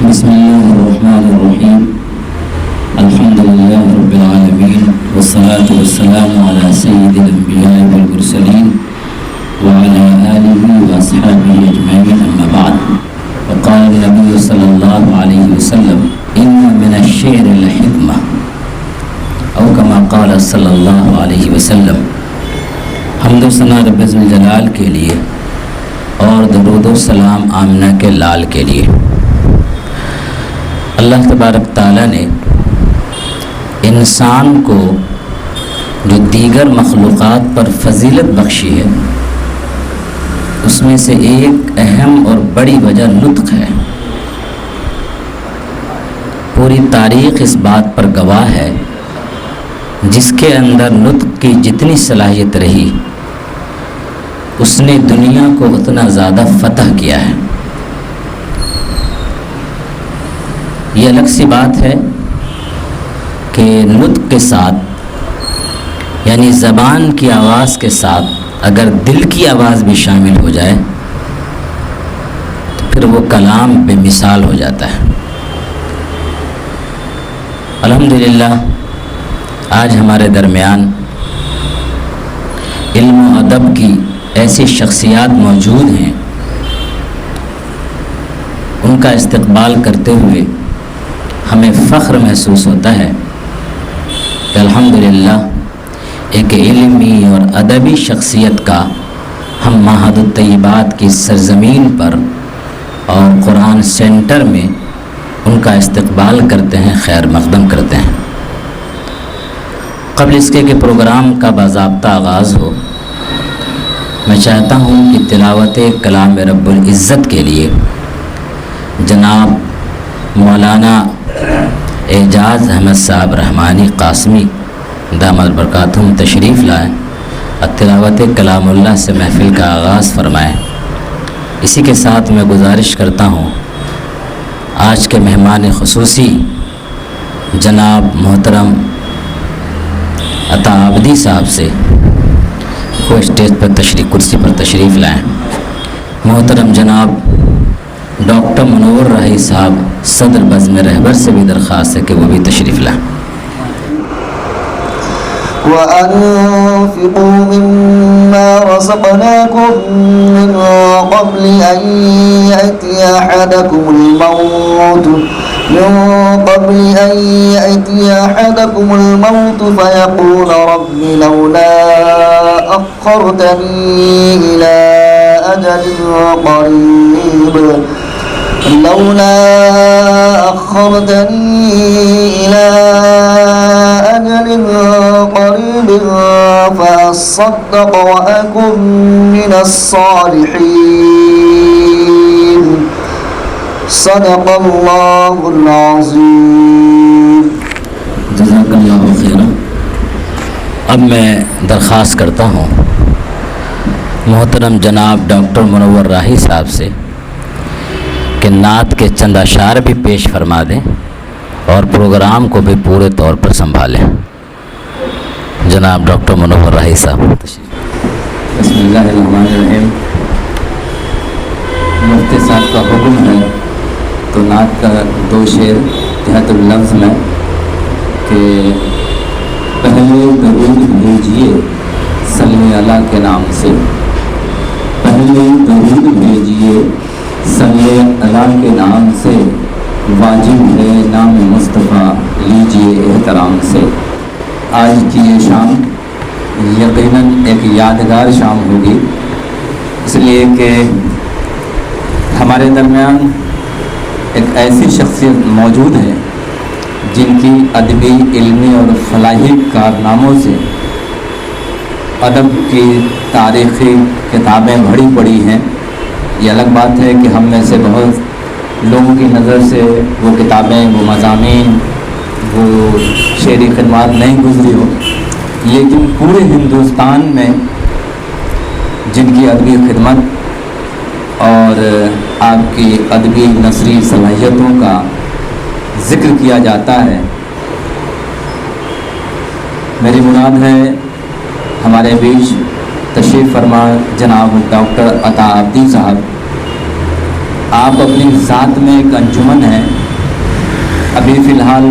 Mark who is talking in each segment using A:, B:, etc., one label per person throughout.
A: بسم الله الرحمن الرحيم. الحمد لله رب العالمين، والصلاة والسلام على سيد الأنبياء والمرسلين وعلى آله وأصحابه أجمعين، أما بعد. وقال النبي صلى الله عليه وسلم: إن من الشعر الحكمة، أو كما قال صلی اللہ علیہ وسلم. حمد و ثنا رب ذوالجلال کے لیے اور درود و سلام آمنہ کے لال کے لیے. اللہ تبارک تعالیٰ نے انسان کو جو دیگر مخلوقات پر فضیلت بخشی ہے، اس میں سے ایک اہم اور بڑی وجہ نطق ہے. پوری تاریخ اس بات پر گواہ ہے، جس کے اندر نطق کی جتنی صلاحیت رہی، اس نے دنیا کو اتنا زیادہ فتح کیا ہے. یہ الگ سی بات ہے کہ نطق کے ساتھ، یعنی زبان کی آواز کے ساتھ اگر دل کی آواز بھی شامل ہو جائے تو پھر وہ کلام بے مثال ہو جاتا ہے. الحمدللہ آج ہمارے درمیان علم و ادب کی ایسی شخصیات موجود ہیں، ان کا استقبال کرتے ہوئے ہمیں فخر محسوس ہوتا ہے کہ الحمدللہ ایک علمی اور ادبی شخصیت کا ہم معہد الطیبات کی سرزمین پر اور قرآن سینٹر میں ان کا استقبال کرتے ہیں، خیر مقدم کرتے ہیں. قبل اس کے کہ پروگرام کا باضابطہ آغاز ہو، میں چاہتا ہوں کہ تلاوت کلام رب العزت کے لیے جناب مولانا اعجاز احمد صاحب رحمانی قاسمی دامت برکاتہم تشریف لائیں اور تلاوت کلام اللہ سے محفل کا آغاز فرمائیں. اسی کے ساتھ میں گزارش کرتا ہوں آج کے مہمان خصوصی جناب محترم عطا عابدی صاحب سے وہ اسٹیج پر کرسی پر تشریف لائیں. محترم جناب ڈاکٹر منور راہی صاحب صدر بزم رہبر سے بھی درخواست ہے کہ وہ بھی تشریف لائیں.
B: وَأَنفِقُوا مِمَّا رَزَقْنَاكُم مِّن قَبْلِ أَن يَأْتِيَ أَحَدَكُمُ الْمَوْتُ فَيَقُولَ رَبِّ لَوْلَا أَخَّرْتَنِي إِلَىٰ أَجَلٍ قريب فأصدق وأكن من الصالحين. صدق اللہ العظیم.
A: جزاک اللہ خیرا. اب میں درخواست کرتا ہوں محترم جناب ڈاکٹر منور راہی صاحب سے کہ نعت کے چند اشعار بھی پیش فرما دیں اور پروگرام کو بھی پورے طور پر سنبھالیں. جناب ڈاکٹر منور راہی صاحب.
C: بسم اللہ الرحمن الرحیم. مفتی صاحب کا حکم ہے تو نعت کا دو شعر تحت اللفظ میں کہ پہلے درود بھیجیے صلی اللہ کے نام سے، پہلے درود بھیجیے صلی اللہ کے نام سے، واجب ہے نام مصطفیٰ لیجیے احترام سے. آج کی یہ شام یقیناً ایک یادگار شام ہوگی، اس لیے کہ ہمارے درمیان ایک ایسی شخصیت موجود ہے جن کی ادبی، علمی اور فلاحی کارناموں سے ادب کی تاریخی کتابیں بھری پڑی ہیں. یہ الگ بات ہے کہ ہم میں سے بہت لوگوں کی نظر سے وہ کتابیں، وہ مضامین، وہ شعری خدمات نہیں گزری ہو، لیکن پورے ہندوستان میں جن کی ادبی خدمت اور آپ کی ادبی نثری صلاحیتوں کا ذکر کیا جاتا ہے. میری مراد ہے ہمارے بیچ تشریف فرما جناب ڈاکٹر عطا عابدی صاحب آپ اپنی ذات میں ایک انجمن ہے. ابھی فی الحال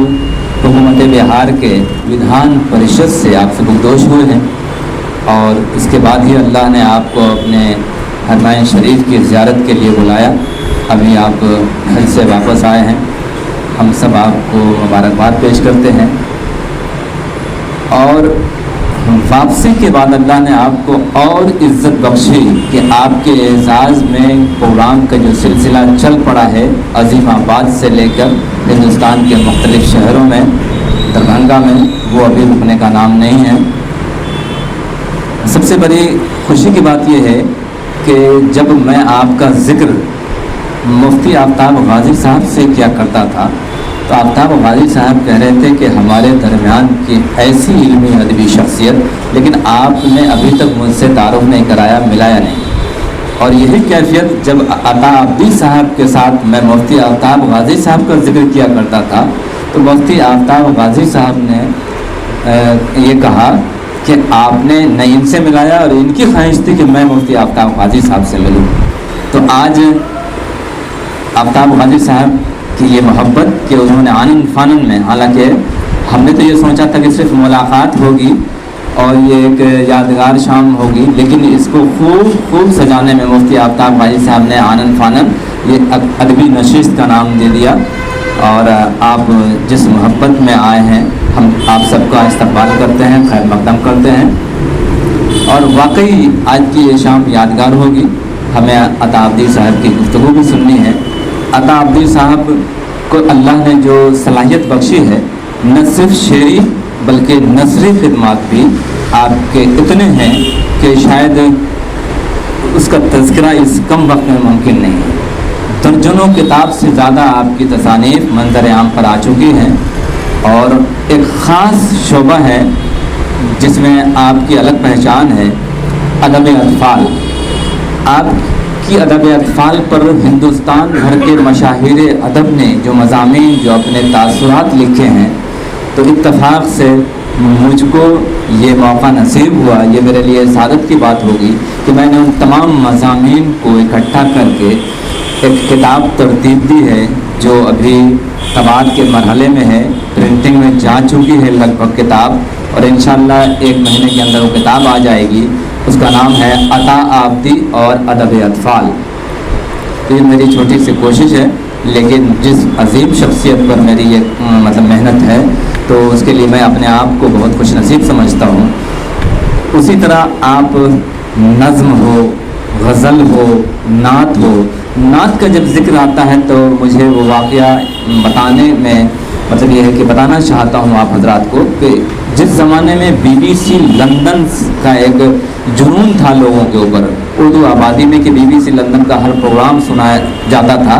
C: حکومت بہار کے ودھان پریشد سے آپ سبکدوش ہوئے ہیں اور اس کے بعد ہی اللہ نے آپ کو اپنے حرمین شریف کی زیارت کے لیے بلایا. ابھی آپ حج سے واپس آئے ہیں. ہم سب آپ کو مبارکباد پیش کرتے ہیں. اور واپسی کے بعد اللہ نے آپ کو اور عزت بخشی کہ آپ کے اعزاز میں پروگرام کا جو سلسلہ چل پڑا ہے عظیم آباد سے لے کر ہندوستان کے مختلف شہروں میں، دربھنگا میں، وہ ابھی رکنے کا نام نہیں ہے. سب سے بڑی خوشی کی بات یہ ہے کہ جب میں آپ کا ذکر مفتی آفتاب غازی صاحب سے کیا کرتا تھا تو آفتاب غازی صاحب کہہ رہے تھے کہ ہمارے درمیان کی ایسی علمی ادبی شخصیت، لیکن آپ نے ابھی تک مجھ سے تعارف نہیں کرایا، ملایا نہیں. اور یہی کیفیت جب عطا عبدی صاحب کے ساتھ میں مفتی آفتاب غازی صاحب کا ذکر کیا کرتا تھا تو مفتی آفتاب غازی صاحب نے یہ کہا کہ آپ نے نہ ان سے ملایا، اور ان کی خواہش تھی کہ میں مفتی آفتاب غازی صاحب سے ملوں. تو آج آفتاب غازی صاحب کی یہ محبت کہ انہوں نے آنن فانن میں، حالانکہ ہم نے تو یہ سوچا تھا کہ صرف ملاقات ہوگی اور یہ ایک یادگار شام ہوگی، لیکن اس کو خوب سجانے میں مفتی آفتاب غازی صاحب نے آنن فانن یہ ادبی نشست کا نام دے دیا. اور آپ جس محبت میں آئے ہیں ہم آپ سب کا استقبال کرتے ہیں، خیر مقدم کرتے ہیں. اور واقعی آج کی یہ شام یادگار ہوگی. ہمیں عطا عبدی صاحب کی گفتگو بھی سننی ہے. عطا عبدی صاحب کو اللہ نے جو صلاحیت بخشی ہے، نہ صرف شعری بلکہ نثری خدمات بھی آپ کے اتنے ہیں کہ شاید اس کا تذکرہ اس کم وقت میں ممکن نہیں ہے. درجنوں کتاب سے زیادہ آپ کی تصانیف منظر عام پر آ چکی ہیں اور ایک خاص شعبہ ہے جس میں آپ کی الگ پہچان ہے، ادب اطفال. آپ کی ادب اطفال پر ہندوستان بھر کے مشاہیر ادب نے جو مضامین، جو اپنے تاثرات لکھے ہیں، تو اتفاق سے مجھ کو یہ موقع نصیب ہوا، یہ میرے لیے سعادت کی بات ہوگی کہ میں نے ان تمام مضامین کو اکٹھا کر کے ایک کتاب ترتیب دی ہے جو ابھی طباعت کے مرحلے میں ہے. پرنٹنگ میں جا چکی ہے لگ بھگ کتاب، اور انشاءاللہ 1 مہینے کے اندر وہ کتاب آ جائے گی. اس کا نام ہے عطا عبدی اور ادب اطفال. یہ میری چھوٹی سی کوشش ہے، لیکن جس عظیم شخصیت پر میری یہ محنت ہے تو اس کے لیے میں اپنے آپ کو بہت خوش نصیب سمجھتا ہوں. اسی طرح آپ نظم ہو، غزل ہو، نعت ہو، نعت کا جب ذکر آتا ہے تو مجھے وہ واقعہ بتانے میں یہ ہے کہ بتانا چاہتا ہوں آپ حضرات کو کہ جس زمانے میں BBC لندن کا ایک جنون تھا لوگوں کے اوپر، اردو آبادی میں کہ BBC لندن کا ہر پروگرام سنایا جاتا تھا،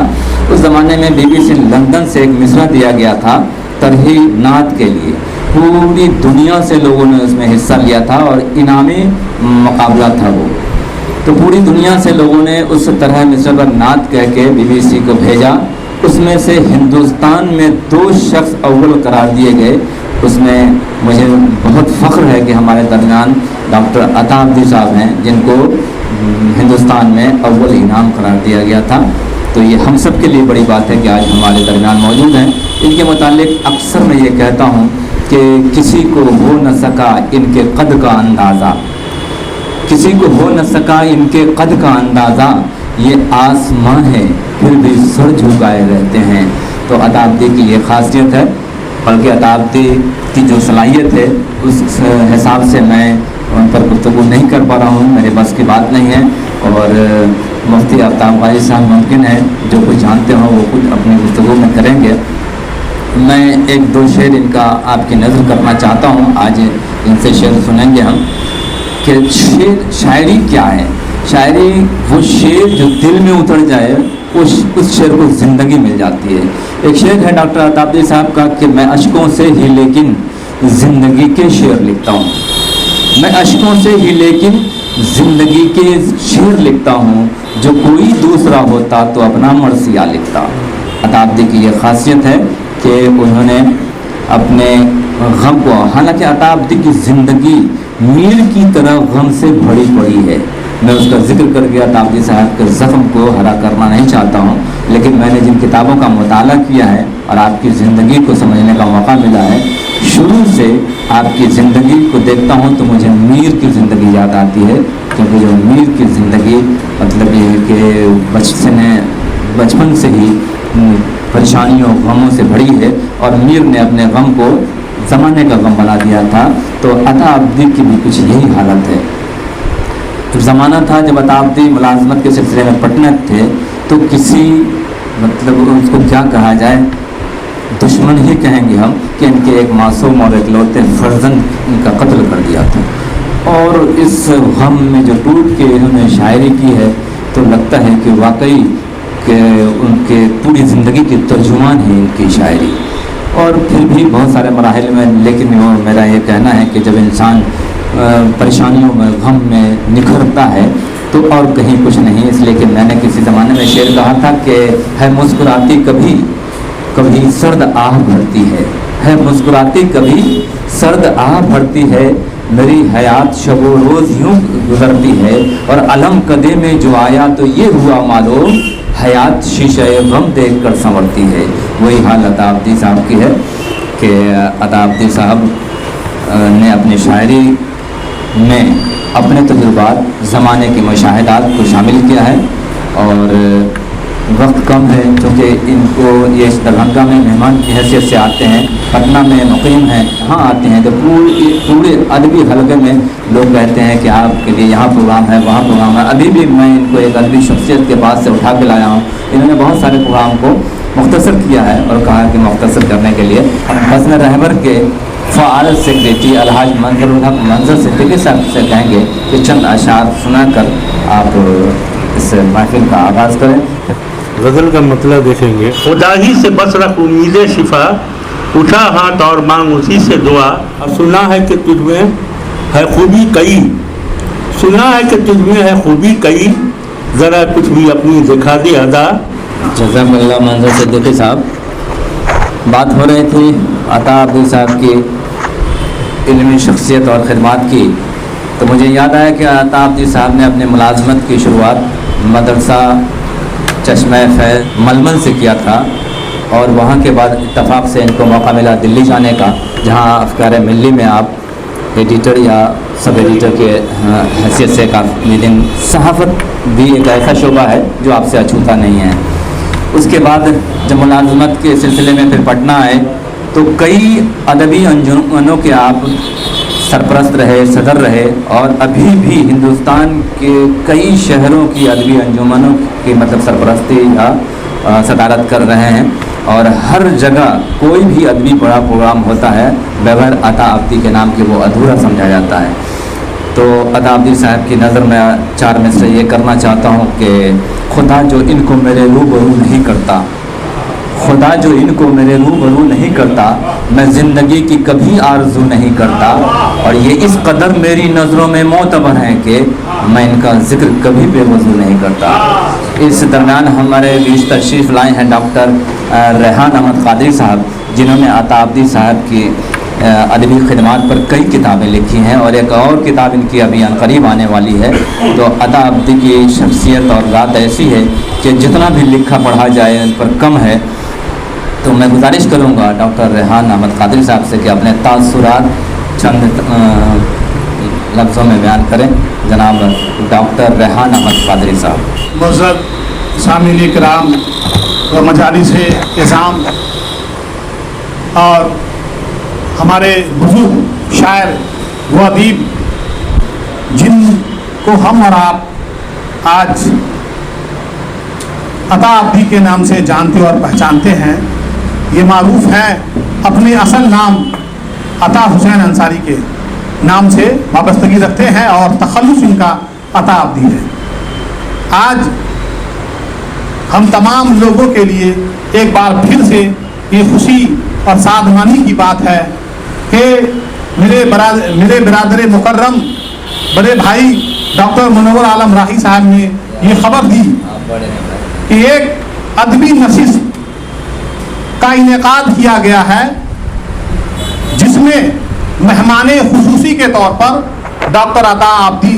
C: اس زمانے میں BBC لندن سے ایک مصرع دیا گیا تھا طرحی نعت کے لیے. پوری دنیا سے لوگوں نے اس میں حصہ لیا تھا اور انعامی مقابلہ تھا وہ. تو پوری دنیا سے لوگوں نے اس طرح مصرع پر نعت کہہ کے BBC کو بھیجا. اس میں سے ہندوستان میں 2 شخص اول قرار دیے گئے. اس میں مجھے بہت فخر ہے کہ ہمارے درمیان ڈاکٹر عطا عبدی صاحب ہیں جن کو ہندوستان میں اول انعام قرار دیا گیا تھا. تو یہ ہم سب کے لیے بڑی بات ہے کہ آج ہمارے درمیان موجود ہیں. ان کے متعلق اکثر میں یہ کہتا ہوں کہ کسی کو ہو نہ سکا ان کے قد کا اندازہ، کسی کو ہو نہ سکا ان کے قد کا اندازہ، یہ آسماں ہے پھر بھی سر جھکائے رہتے ہیں. تو عطا عبدی کی یہ خاصیت ہے، بلکہ عطا عبدی کی جو صلاحیت ہے اس حساب سے میں ان پر گفتگو نہیں کر پا رہا ہوں، میرے بس کی بات نہیں ہے. اور مفتی آفتاب غازی صاحب ممکن ہے جو کچھ جانتے ہوں وہ خود اپنی گفتگو میں کریں گے. میں 1-2 شعر ان کا آپ کی نظر کرنا چاہتا ہوں. آج ان سے شعر سنیں گے ہم کہ شاعری کیا ہے. شاعری وہ شعر جو دل میں اتر جائے اس شعر کو زندگی مل جاتی ہے. ایک شعر ہے ڈاکٹر عطا عبدی صاحب کا کہ میں اشکوں سے ہی لیکن زندگی کے شعر لکھتا ہوں. میں اشکوں سے ہی لیکن زندگی کے شعر لکھتا ہوں، جو کوئی دوسرا ہوتا تو اپنا مرثیہ لکھتا. عطا عبدی کی یہ خاصیت ہے کہ انہوں نے اپنے غم کو، حالانکہ عطا عبدی کی زندگی میر کی طرح غم سے بھری پڑی ہے، میں اس کا ذکر کر کے عطا عابدی صاحب کے زخم کو ہرا کرنا نہیں چاہتا ہوں، لیکن میں نے جن کتابوں کا مطالعہ کیا ہے اور آپ کی زندگی کو سمجھنے کا موقع ملا ہے، شروع سے آپ کی زندگی کو دیکھتا ہوں تو مجھے میر کی زندگی یاد آتی ہے، کیونکہ جو میر کی زندگی مطلب یہ ہے کہ بچپن سے ہی پریشانیوں غموں سے بھری ہے، اور میر نے اپنے غم کو زمانے کا غم بنا دیا تھا، تو عطا عابدی کی بھی کچھ یہی حالت ہے۔ جب زمانہ تھا جب عطا عابدی ملازمت کے سلسلے میں پٹنہ تھے، تو کسی مطلب اس کو کیا کہا جائے، دشمن ہی کہیں گے ہم، کہ ان کے ایک معصوم اور اکلوتے فرزند ان کا قتل کر دیا تھا، اور اس غم میں جو ٹوٹ کے انہوں نے شاعری کی ہے تو لگتا ہے کہ واقعی کہ ان کے پوری زندگی کی ترجمان ہے ان کی شاعری۔ اور پھر بھی بہت سارے مراحل میں، لیکن وہ میرا یہ کہنا ہے کہ جب انسان پریشانیوں میں غم میں نکھرتا ہے تو اور کہیں کچھ نہیں، اس لیے کہ میں نے کسی زمانے میں شعر کہا تھا کہ ہے مسکراتی کبھی کبھی سرد آہ بھرتی ہے مسکراتی کبھی سرد آہ بھرتی ہے، میری حیات شب و روز یوں گزرتی ہے، اور علم قدے میں جو آیا تو یہ ہوا معلوم، حیات شیشہ غم دیکھ کر سنورتی ہے۔ وہی حال عطا عابدی صاحب کی ہے کہ عطا عابدی صاحب نے اپنی شاعری میں اپنے تجربات، زمانے کے مشاہدات کو شامل کیا ہے، اور وقت کم ہے کیونکہ ان کو یہ دربھنگہ میں مہمان کی حیثیت سے آتے ہیں، پٹنہ میں مقیم ہیں، یہاں آتے ہیں تو پورے ادبی حلقے میں لوگ کہتے ہیں کہ آپ کے لیے یہاں پروگرام ہے وہاں پروگرام ہے۔ ابھی بھی میں ان کو ایک ادبی شخصیت کے پاس سے اٹھا کے لایا ہوں، انہوں نے بہت سارے پروگرام کو مختصر کیا ہے اور کہا کہ مختصر کرنے کے لیے حسن رہبر کے فعال سیکریٹری الحاج منظر الحق منظر صدیقی صاحب سے کہیں گے کہ چند اشعار سنا کر آپ اس محفل کا آغاز کریں۔
D: غزل کا مطلب دیکھیں گے۔
E: خدا ہی سے بس رکھ امید شفا، اٹھا ہاتھ اور مانگ اسی سے دعا، اور سنا ہے کہ تجھ میں ہے خوبی کئی، سنا ہے کہ تجھ میں ہے خوبی کئی، ذرا کچھ بھی اپنی دکھا دی ادا۔
C: جزاک اللہ منظر صدیقی صاحب۔ بات ہو رہی تھی عطا عابدی صاحب کی علمی شخصیت اور خدمات کی، تو مجھے یاد آیا کہ عطا عابدی صاحب نے اپنے ملازمت کی شروعات مدرسہ چشمہ فیض ململ سے کیا تھا، اور وہاں کے بعد اتفاق سے ان کو موقع ملا دلی جانے کا، جہاں افکار ملی میں آپ ایڈیٹر یا سب ایڈیٹر کے حیثیت سے کافی، لیکن صحافت بھی ایک ایسا شعبہ ہے جو آپ سے اچھوتا نہیں ہے۔ اس کے بعد جب ملازمت کے سلسلے میں پھر پٹنہ آئے تو کئی ادبی انجمنوں کے آپ سرپرست رہے، صدر رہے، اور ابھی بھی ہندوستان کے کئی شہروں کی ادبی انجمنوں کی مطلب سرپرستی یا صدارت کر رہے ہیں، اور ہر جگہ کوئی بھی ادبی بڑا پروگرام ہوتا ہے بغیر عطا عابدی کے نام کے وہ ادھورا سمجھا جاتا ہے۔ تو عطا عابدی صاحب کی نظر میں 4 مصرے یہ کرنا چاہتا ہوں کہ خدا جو ان کو میرے روبرو نہیں کرتا، خدا جو ان کو میرے روبرو نہیں کرتا، میں زندگی کی کبھی آرزو نہیں کرتا، اور یہ اس قدر میری نظروں میں معتبر ہیں کہ میں ان کا ذکر کبھی بے وضو نہیں کرتا۔ اس درمیان ہمارے بیچ تشریف لائے ہیں ڈاکٹر ریحان احمد قادری صاحب، جنہوں نے عطا عابدی صاحب کی ادبی خدمات پر کئی کتابیں لکھی ہیں، اور ایک اور کتاب ان کی ابھی قریب آنے والی ہے۔ تو عطا عابدی کی شخصیت اور ذات ایسی ہے کہ جتنا بھی لکھا پڑھا جائے ان پر کم ہے۔ تو میں گزارش کروں گا ڈاکٹر ریحان احمد قادری صاحب سے کہ اپنے تاثرات چند لفظوں میں بیان کریں۔ جناب ڈاکٹر ریحان احمد قادری صاحب۔
F: معزز سامعین کرام و مجالس اعظام اور ہمارے بزرگ شاعر و ادیب جن کو ہم اور آپ آج عطا عابدی کے نام سے جانتے اور پہچانتے ہیں، یہ معروف ہیں اپنے اصل نام عطا حسین انصاری کے نام سے وابستگی رکھتے ہیں، اور تخلص ان کا عطا عابدی ہے۔ آج ہم تمام لوگوں کے لیے ایک بار پھر سے یہ خوشی اور سعادمانی کی بات ہے کہ میرے برادر مکرم بڑے بھائی ڈاکٹر منور عالم راہی صاحب نے یہ خبر دی کہ ایک ادبی نشست کا انعقاد کیا گیا ہے، جس میں مہمان خصوصی کے طور پر ڈاکٹر عطا عابدی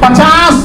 F: 50